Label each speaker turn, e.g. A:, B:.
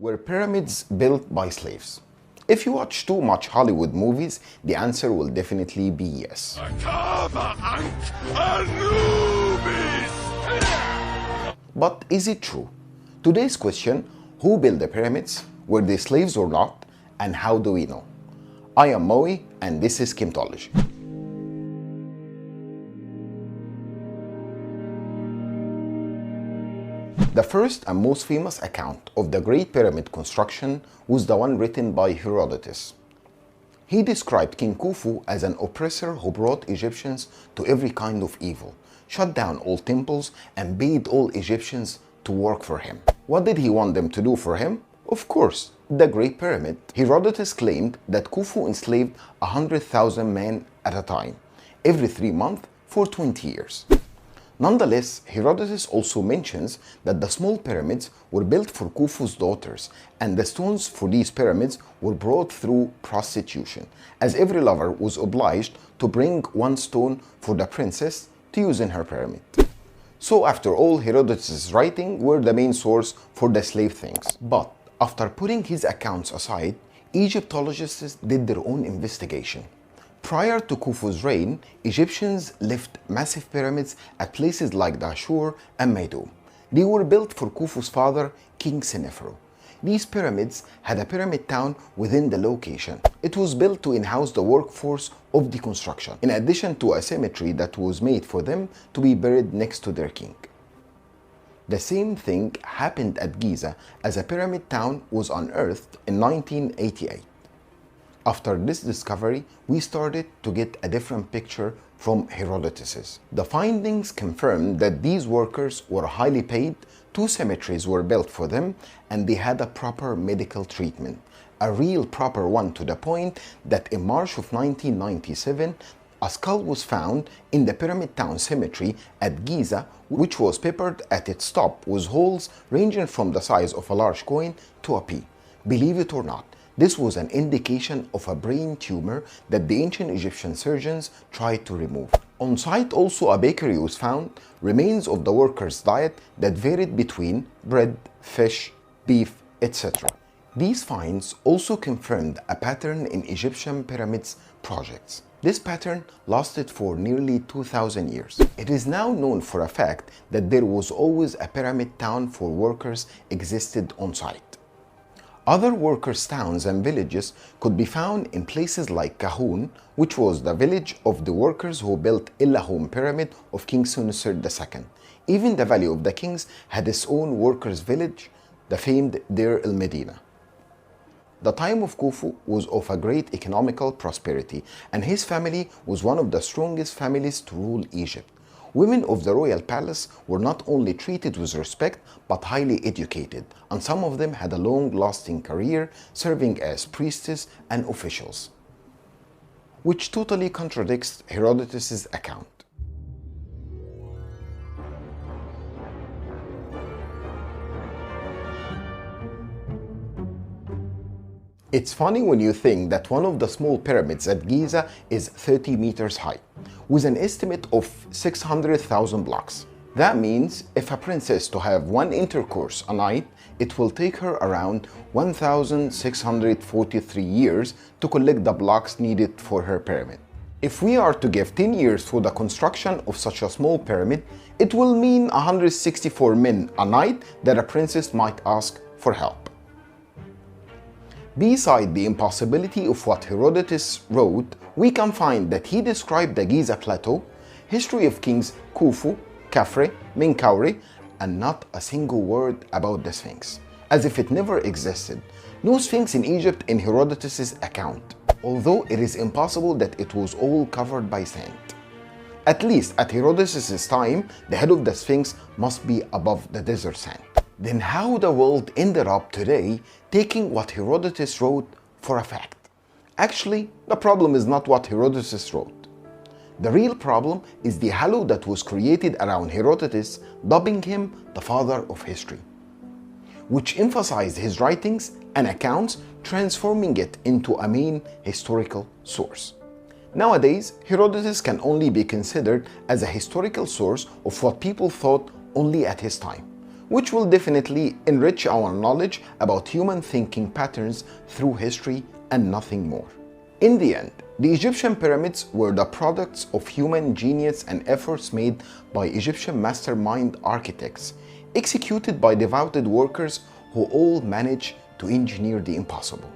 A: Were pyramids built by slaves? If you watch too much Hollywood movies, the answer will definitely be yes. But is it true? Today's question: who built the pyramids? Were they slaves or not? And how do we know? I am Mohie, and this is KMTology. The first and most famous account of the Great Pyramid construction was the one written by Herodotus. He described King Khufu as an oppressor who brought Egyptians to every kind of evil, shut down all temples, and bade all Egyptians to work for him. What did he want them to do for him? Of course, the Great Pyramid. Herodotus claimed that Khufu enslaved 100,000 men at a time, every 3 months for 20 years. Nonetheless, Herodotus also mentions that the small pyramids were built for Khufu's daughters, and the stones for these pyramids were brought through prostitution, as every lover was obliged to bring one stone for the princess to use in her pyramid. So after all, Herodotus' writing were the main source for the slave things. But after putting his accounts aside, Egyptologists did their own investigation. Prior to Khufu's reign, Egyptians left massive pyramids at places like Dashur and Meidum. They were built for Khufu's father, King Senefru. These pyramids had a pyramid town within the location. It was built to in-house the workforce of the construction, in addition to a cemetery that was made for them to be buried next to their king. The same thing happened at Giza, as a pyramid town was unearthed in 1988. After this discovery, we started to get a different picture from Herodotus'. The findings confirmed that these workers were highly paid, 2 cemeteries were built for them, and they had a proper medical treatment, a real proper one, to the point that in March of 1997, a skull was found in the Pyramid Town Cemetery at Giza, which was peppered at its top with holes ranging from the size of a large coin to a pea. Believe it or not, this was an indication of a brain tumor that the ancient Egyptian surgeons tried to remove. On site also, a bakery was found, remains of the workers' diet that varied between bread, fish, beef, etc. These finds also confirmed a pattern in Egyptian pyramids projects. This pattern lasted for nearly 2,000 years. It is now known for a fact that there was always a pyramid town for workers existed on site. Other workers' towns and villages could be found in places like Kahun, which was the village of the workers who built Illahum Pyramid of King Senusert II. Even the Valley of the Kings had its own workers' village, the famed Deir el-Medina. The time of Khufu was of a great economical prosperity, and his family was one of the strongest families to rule Egypt. Women of the royal palace were not only treated with respect, but highly educated, and some of them had a long-lasting career serving as priestesses and officials, which totally contradicts Herodotus' account. It's funny when you think that one of the small pyramids at Giza is 30 meters high, with an estimate of 600,000 blocks. That means if a princess to have one intercourse a night, it will take her around 1,643 years to collect the blocks needed for her pyramid. If we are to give 10 years for the construction of such a small pyramid, it will mean 164 men a night that a princess might ask for help. Beside the impossibility of what Herodotus wrote, we can find that he described the Giza Plateau, history of kings Khufu, Khafre, Menkaure, and not a single word about the Sphinx, as if it never existed. No Sphinx in Egypt in Herodotus' account, although it is impossible that it was all covered by sand. At least at Herodotus' time, the head of the Sphinx must be above the desert sand. Then how the world ended up today taking what Herodotus wrote for a fact? Actually, the problem is not what Herodotus wrote. The real problem is the halo that was created around Herodotus, dubbing him the father of history, which emphasized his writings and accounts, transforming it into a main historical source. Nowadays, Herodotus can only be considered as a historical source of what people thought only at his time, which will definitely enrich our knowledge about human thinking patterns through history and nothing more. In the end, the Egyptian pyramids were the products of human genius and efforts made by Egyptian mastermind architects, executed by devoted workers who all managed to engineer the impossible.